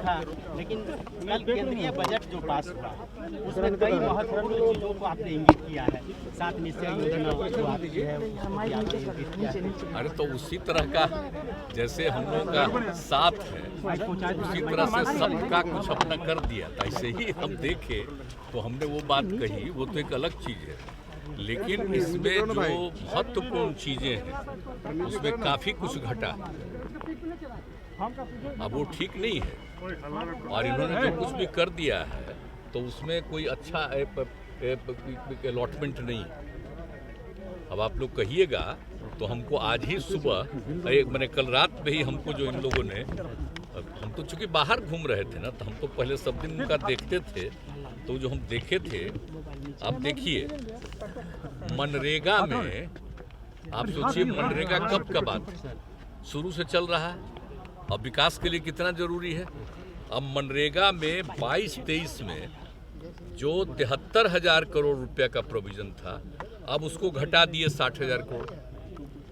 था, लेकिन कल केंद्रीय बजट जो पास हुआ उसमें कई महत्वपूर्ण चीजों को आपने इंगित किया है। 7 निश्चय योजना जो आपकी है उसको आपने इंगित किया है। अरे तो उसी तरह का जैसे हम लोग का साथ है उसी तरह से सबका कुछ अपना कर दिया था। ऐसे ही हम देखे तो हमने वो बात कही, वो तो एक अलग चीज़ है, लेकिन इसमें जो महत्वपूर्ण चीज़ें हैं उसमें काफ़ी कुछ घटा। अब वो ठीक नहीं है और इन्होंने जो कुछ भी कर दिया है तो उसमें कोई अच्छा अलॉटमेंट नहीं है। अब आप लोग कहिएगा तो हमको आज ही सुबह मैंने कल रात में ही हमको जो इन लोगों ने, हम तो चूंकि बाहर घूम रहे थे ना, तो हम तो पहले सब दिन उनका देखते थे, तो जो हम देखे थे, आप देखिए मनरेगा में, आप सोचिए मनरेगा कब का बात शुरू से चल रहा है, अब विकास के लिए कितना जरूरी है। अब मनरेगा में 22-23 में जो 73,000 करोड़ रुपया का प्रोविजन था, अब उसको घटा दिए 60,000 करोड़।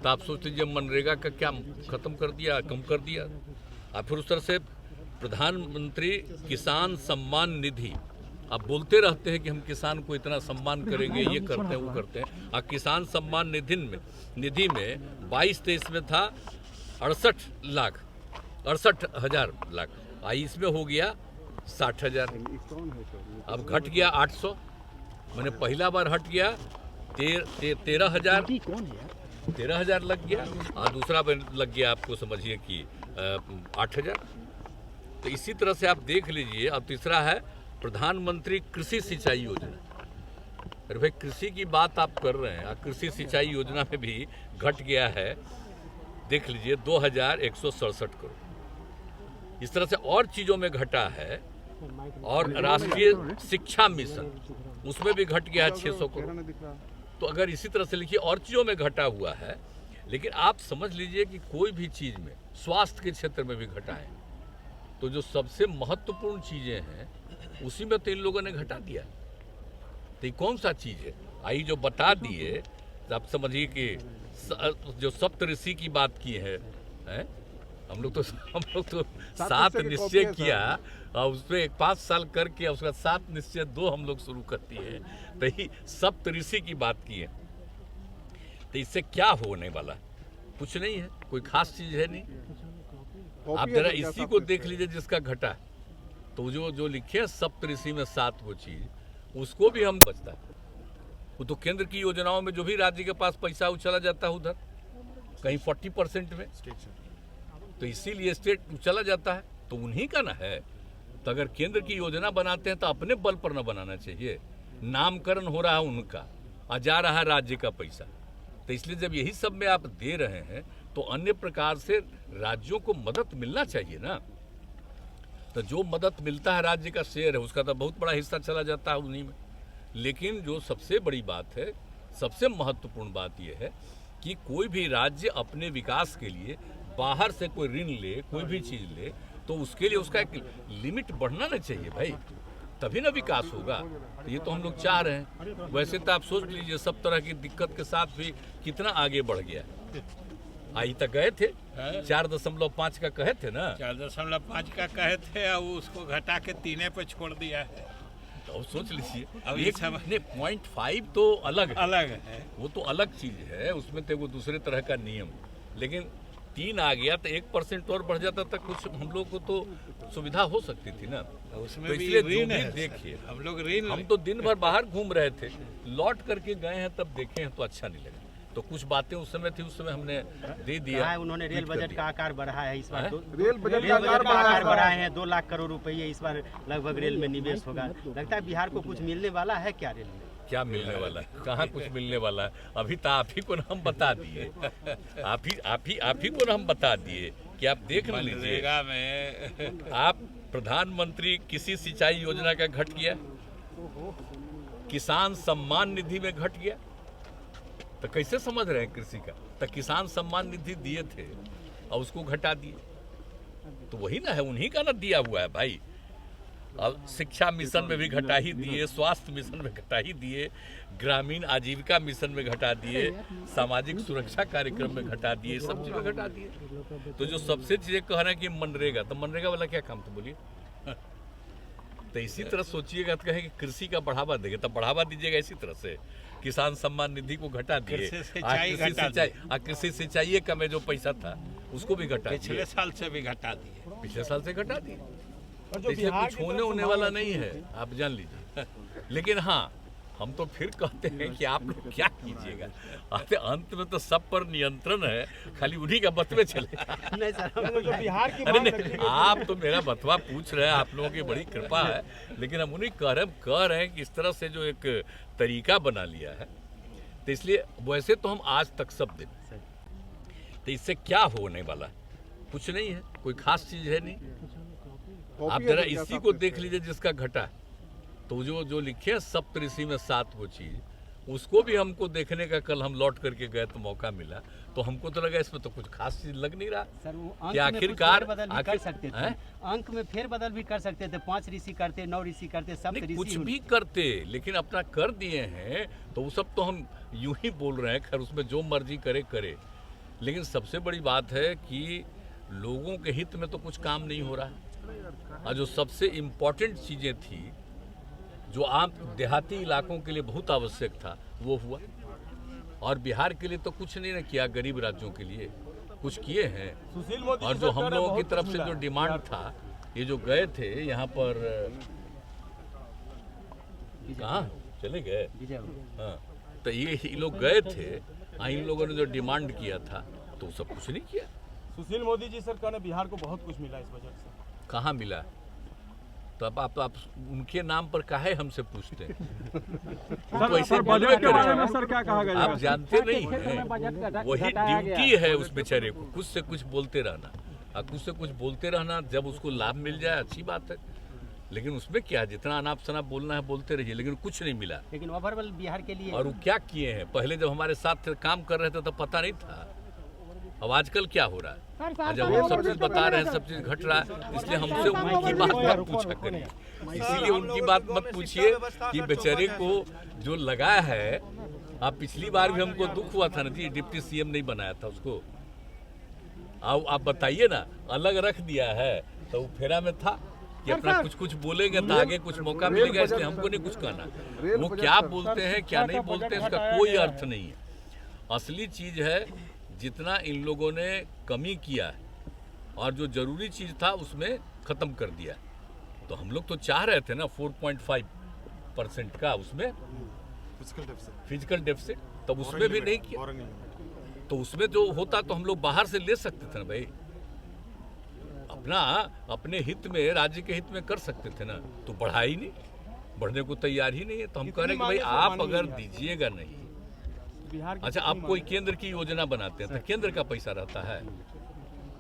तो आप सोच लीजिए मनरेगा का क्या खत्म कर दिया, कम कर दिया। और फिर उस तरह से प्रधानमंत्री किसान सम्मान निधि, आप बोलते रहते हैं कि हम किसान को इतना सम्मान करेंगे, ये करते हैं वो करते हैं, और किसान सम्मान निधि में 22-23 में था 68,000 लाख, इसमें हो गया 60,000। अब घट गया 800, मैंने पहला बार हट गया 13,000 लग गया, और दूसरा लग गया आपको समझिए कि 8,000। तो इसी तरह से आप देख लीजिए। अब तीसरा है प्रधानमंत्री कृषि सिंचाई योजना। अरे भाई कृषि की बात आप कर रहे हैं, कृषि सिंचाई योजना में भी घट गया है, देख लीजिए 2,167 करोड़। इस तरह से और चीज़ों में घटा है। और राष्ट्रीय शिक्षा मिशन उसमें भी घट गया है 600 करोड़। तो अगर इसी तरह से लिखिए और चीज़ों में घटा हुआ है, लेकिन आप समझ लीजिए कि कोई भी चीज़ में, स्वास्थ्य के क्षेत्र में भी घटा है, तो जो सबसे महत्वपूर्ण चीज़ें हैं उसी में तो इन लोगों ने घटा दिया। तो ये कौन सा चीज़ है आई जो बता दिए। तो आप समझिए कि जो सप्तऋषि की बात की है, हम लोग तो 7 निश्चय किया और उसमें 5 साल करके उसके बाद 7 निश्चय 2 हम लोग शुरू करती है, तो ही सप्तऋषि की बात की है। तो इससे क्या होने वाला, कुछ नहीं है, कोई खास चीज है नहीं। आप जरा इसी को देख लीजिए जिसका घटा, तो जो लिखे सप्तऋषि में 7 वो चीज, उसको भी हम बचता है। वो तो केंद्र की योजनाओं में जो भी राज्य के पास पैसा वो चला जाता है उधर कहीं 40% में, तो इसीलिए स्टेट चला जाता है, तो उन्हीं का ना है। तो अगर केंद्र की योजना बनाते हैं तो अपने बल पर न बनाना चाहिए। नामकरण हो रहा है उनका और जा रहा है राज्य का पैसा, तो इसलिए जब यही सब में आप दे रहे हैं तो अन्य प्रकार से राज्यों को मदद मिलना चाहिए ना। तो जो मदद मिलता है राज्य का शेयर है उसका तो बहुत बड़ा हिस्सा चला जाता है उन्हीं में। लेकिन जो सबसे बड़ी बात है, सबसे महत्वपूर्ण बात यह है कि कोई भी राज्य अपने विकास के लिए बाहर से कोई ऋण ले, कोई भी चीज़ ले, तो उसके लिए उसका एक लिमिट बढ़ना ना चाहिए भाई, तभी ना विकास होगा। ये तो हम लोग चाह रहे हैं। वैसे तो आप सोच लीजिए सब तरह की दिक्कत के साथ भी कितना आगे बढ़ गया। आई तक गए थे 4.5 का कहे थे ना, 4.5 का कहे थे और उसको घटा के 3 पे छोड़ दिया है। तो सोच लीजिए, अब एक नहीं 0.5 तो अलग है, वो तो अलग चीज है, उसमें तो वो दूसरे तरह का नियम। लेकिन 3 आ गया तो 1% और बढ़ जाता तक कुछ हम लोग को तो सुविधा हो सकती थी ना। उसमें तो भी इसलिए ऋण है। देखिए हम लोग ऋण, हम तो दिन भर बाहर घूम रहे थे, लौट करके गए हैं तब देखे हैं तो अच्छा नहीं लगा। तो कुछ बातें उस समय थी, उस समय हमने दे दिया। उन्होंने रेल बजट का आकार बढ़ा है इस बार, रेल बजट का आकार बढ़ाए हैं। 2 लाख करोड़ रुपये इस बार लगभग रेल में निवेश होगा। लगता है बिहार को कुछ मिलने वाला है क्या रेल में? क्या मिलने वाला है, कहाँ कुछ मिलने वाला है। अभी तो आप ही को ना हम बता दिए, आप ही को ना हम बता दिए कि आप देख लीजिए में आप प्रधानमंत्री कृषि सिंचाई योजना का घट गया, किसान सम्मान निधि में घट गया। तो कैसे समझ रहे हैं कृषि का? तो किसान सम्मान निधि दिए थे और उसको घटा दिए, तो वही ना है, उन्हीं का ना दिया हुआ है भाई। अब शिक्षा मिशन में भी घटा ही दिए, स्वास्थ्य मिशन में घटा ही दिए, ग्रामीण आजीविका मिशन में घटा दिए, सामाजिक सुरक्षा कार्यक्रम में घटा दिए, सब चीज़ में घटा दिए। तो जो सबसे चीज़ें कह रहे हैं कि मनरेगा, तो मनरेगा वाला क्या काम था बोलिए? तो इसी तरह सोचिएगा तो कहें कि कृषि का बढ़ावा देंगे, तब बढ़ावा दीजिएगा इसी तरह से। किसान सम्मान निधि को घटा दिए, कृषि सिंचाई का में जो पैसा था उसको भी घटा दिए, पिछले साल से भी घटा दिए, पिछले साल से घटा दिए। तो इसलिए कुछ होने वाला नहीं है, आप जान लीजिए। लेकिन हाँ, हम तो फिर कहते हैं कि आप लोग क्या कीजिएगा, अंत में तो सब पर नियंत्रण है, खाली उन्हीं का बतवे चले। नहीं सर, जो बिहार की अरे नहीं, आप तो मेरा बतवा पूछ रहे हैं, आप लोगों की बड़ी कृपा है, लेकिन हम उन्हीं कह रहे हैं कि इस तरह से जो एक तरीका बना लिया है, तो इसलिए वैसे तो हम आज तक सब दिन, तो इससे क्या होने वाला है? कुछ नहीं है, कोई खास चीज है नहीं। आप जरा इसी को देख लीजिए जिसका घटा, तो जो लिखे हैं सप्तऋषि में 7 वो चीज, उसको भी हमको देखने का कल हम लौट करके गए तो मौका मिला, तो हमको तो लगा इसमें तो कुछ खास चीज लग नहीं रहा सर। वो अंक कि में आखिरकार कुछ फेरबदल भी कर सकते थे, अंक में फेरबदल भी कर सकते थे, 5 ऋषि करते, 9 ऋषि करते, सब ऋषि कुछ भी करते, लेकिन अपना कर दिए हैं तो वो सब तो हम यूं ही बोल रहे हैं, खैर उसमें जो मर्जी करे। लेकिन सबसे बड़ी बात है कि लोगों के हित में तो कुछ काम नहीं हो रहा, और जो सबसे इम्पोर्टेंट चीजें थी, जो आम देहाती इलाकों के लिए बहुत आवश्यक था, वो हुआ। और बिहार के लिए तो कुछ नहीं ना किया, गरीब राज्यों के लिए कुछ किए हैं। और जो हम लोगों की तरफ से जो डिमांड था, ये जो गए थे यहाँ पर, कहाँ चले गए, हाँ, तो ये लोग गए थे, इन लोगों ने जो डिमांड किया था तो वो सब कुछ नहीं किया। सुशील मोदी जी सरकार ने बिहार को बहुत कुछ मिला इस बजट से। कहाँ मिला? तो अब आप उनके नाम पर काहे हमसे पूछते हैं? तो ऐसे बजट के बारे में सर क्या कहा गया? आप जानते नहीं हैं, वही ड्यूटी है उस बेचारे को, कुछ से कुछ बोलते रहना, और कुछ से कुछ बोलते रहना, जब उसको लाभ मिल जाए अच्छी बात है, लेकिन उसमें क्या, जितना अनाप शनाप बोलना है बोलते रहिए, लेकिन कुछ नहीं मिला। लेकिन ओवरऑल बिहार के लिए, और वो क्या किए हैं, पहले जब हमारे साथ काम कर रहे थे तो पता नहीं था, अब आजकल क्या हो रहा है, जब हम सब चीज बता रहे हैं, सब चीज घट रहा है, इसलिए हमसे उनकी बात मत पूछा करिए, इसीलिए उनकी बात मत पूछिए कि बेचारे को जो लगा है। आप पिछली बार भी हमको दुख हुआ था ना जी, डिप्टी सीएम नहीं बनाया था उसको, आप बताइए ना, अलग रख दिया है, तो वो फेरा में था कि अपना कुछ बोलेंगे तो आगे कुछ मौका मिलेगा, इसलिए हमको नहीं कुछ कहना। वो क्या बोलते हैं क्या नहीं बोलते हैं उसका कोई अर्थ नहीं है। असली चीज है जितना इन लोगों ने कमी किया है और जो जरूरी चीज था उसमें खत्म कर दिया। तो हम लोग तो चाह रहे थे ना 4.5% का उसमें फिजिकल डेफिसिट, तब उसमें भी नहीं किया। तो उसमें जो होता तो हम लोग बाहर से ले सकते थे ना भाई, अपने हित में, राज्य के हित में कर सकते थे ना, तो बढ़ा ही नहीं, बढ़ने को तैयार ही नहीं है। तो हम कह रहे हैं कि भाई आप अगर दीजिएगा नहीं, अच्छा आप कोई केंद्र की योजना बनाते हैं तो केंद्र का पैसा रहता है,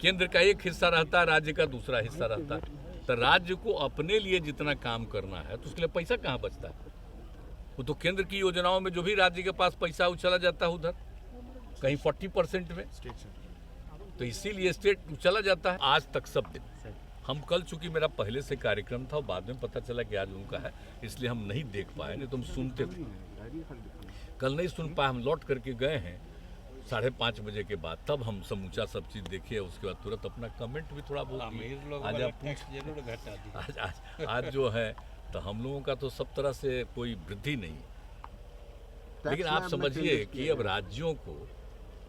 केंद्र का एक हिस्सा रहता है, राज्य का दूसरा हिस्सा रहता है। तो राज्य को अपने लिए जितना काम करना है तो उसके लिए पैसा कहाँ बचता है? वो तो केंद्र की योजनाओं में जो भी राज्य के पास पैसा वो चला जाता है उधर, कहीं 40% में, तो इसीलिए स्टेट चला जाता है। आज तक सब दिन हम, कल चूंकि मेरा पहले से कार्यक्रम था, बाद में पता चला कि आज उनका है, इसलिए हम नहीं देख पाए, नहीं तो हम सुनते थे। कल नहीं सुन पाए, हम लौट करके गए हैं 5:30 बजे के बाद, तब हम समूचा सब चीज़ देखे, उसके बाद तुरंत अपना कमेंट भी थोड़ा बहुत आज आप जरूर घटा दिया। आज जो है तो हम लोगों का तो सब तरह से कोई वृद्धि नहीं है, लेकिन आप समझिए कि अब राज्यों को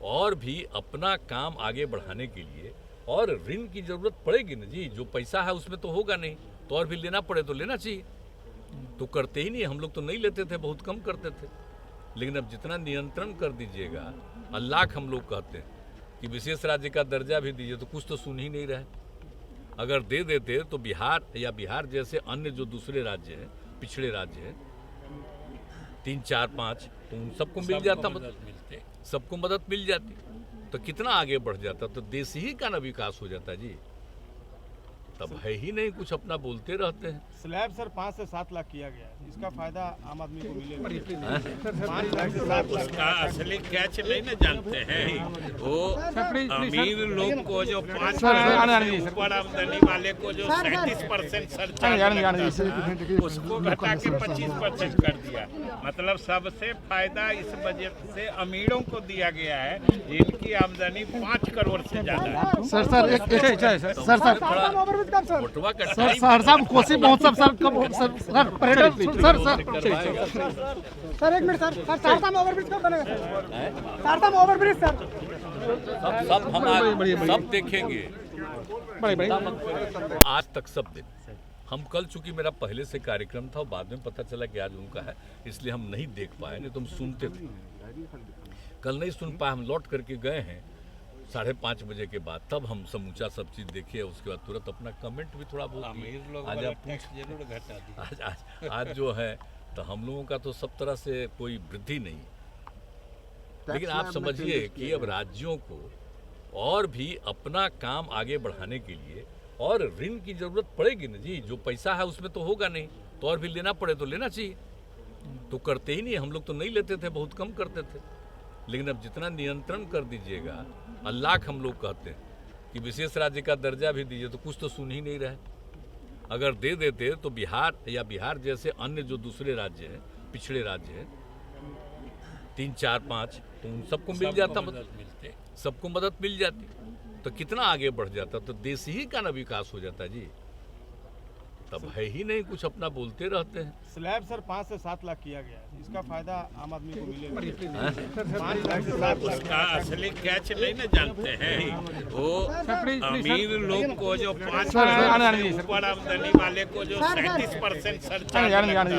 और भी अपना काम आगे बढ़ाने के लिए और ऋण की जरूरत पड़ेगी ना जी। जो पैसा है उसमें तो होगा नहीं, तो और भी लेना पड़े तो लेना चाहिए, तो करते ही नहीं। हम लोग तो नहीं लेते थे, बहुत कम करते थे, लेकिन अब जितना नियंत्रण कर दीजिएगा, अल्लाह हम लोग कहते हैं कि विशेष राज्य का दर्जा भी दीजिए, तो कुछ तो सुन ही नहीं रहे। अगर दे देते तो बिहार या बिहार जैसे अन्य जो दूसरे राज्य हैं, पिछड़े राज्य हैं 3, 4, 5, तो उन सबको मिल जाता, सबको मदद मिल जाती, तो कितना आगे बढ़ जाता, तो देश ही का ना विकास हो जाता जी। तब है ही नहीं, कुछ अपना बोलते रहते हैं। स्लैब सर 5 से 7 लाख किया गया है, इसका फायदा आम आदमी को मिलेगा। 5 लाख से 7 लाख उसका असली कैच नहीं ना जानते हैं। वो अमीर लोग को जो 5 ऊपर आमदनी वाले को जो 37% सरचार्ज उसको घटा के 25% कर दिया। मतलब सबसे फायदा इस बजट से अमीरों को दिया गया है, जिनकी आमदनी 5 करोड़ से ज्यादा है। सर ओवरब्रिज कब सर? मोटवा का सर सहरसा में कोसी महोत्सव सर कब सर पर्यटन सर सर एक मिनट सर सहरसा में ओवरब्रिज कब बनेगा सर? सहरसा में ओवरब्रिज सर सब हम सब देखेंगे। आज तक सब दिन हम कल, चूंकि मेरा पहले से कार्यक्रम था और बाद में पता चला कि आज उनका है, इसलिए हम नहीं देख पाए, नहीं तो हम सुनते थे। कल नहीं सुन पाए, हम लौट करके गए हैं 5:30 बजे के बाद, तब हम समूचा सब चीज़ देखे। उसके बाद तुरंत अपना कमेंट भी थोड़ा बहुत आज आप जरूर घटा दिया। आज जो है तो हम लोगों का तो सब तरह से कोई वृद्धि नहीं, लेकिन आप समझिए कि अब राज्यों को और भी अपना काम आगे बढ़ाने के लिए और ऋण की जरूरत पड़ेगी ना जी। जो पैसा है उसमें तो होगा नहीं, तो और भी लेना पड़े तो लेना चाहिए, तो करते ही नहीं। हम लोग तो नहीं लेते थे, बहुत कम करते थे, लेकिन अब जितना नियंत्रण कर दीजिएगा। अल्लाह हम लोग कहते हैं कि विशेष राज्य का दर्जा भी दीजिए, तो कुछ तो सुन ही नहीं रहे। अगर दे देते तो बिहार या बिहार जैसे अन्य जो दूसरे राज्य हैं, पिछड़े राज्य हैं 3, 4, 5, तो उन सबको मिल जाता, सबको मदद मिल जाती, तो कितना आगे बढ़ जाता, तो देश ही का ना विकास हो जाता जी। तब है ही नहीं, कुछ अपना बोलते रहते हैं। स्लैब सर 5 से 7 लाख किया गया है, इसका फायदा आम आदमी को मिलेगा। 5 लाख से 7 लाख उसका असली कैच नहीं ना जानते हैं। वो अमीर लोग को जो 5 ऊपर आमदनी वाले को जो 37% सरचार्ज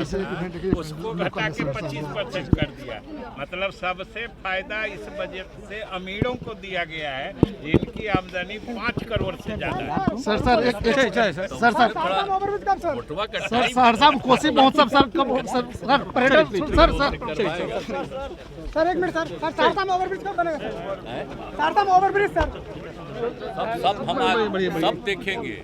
उसको घटा के 25% कर दिया। मतलब सबसे फायदा इस बजट से अमीरों को दिया गया है, जिनकी आमदनी 5 करोड़ से ज्यादा है। सर मोटवा का सर सहरसा में कोसी महोत्सव सर कब सर पर्यटन सर एक मिनट सर सहरसा में ओवरब्रिज कब बनेगा सर? सहरसा में ओवरब्रिज सर सब हम सब देखेंगे।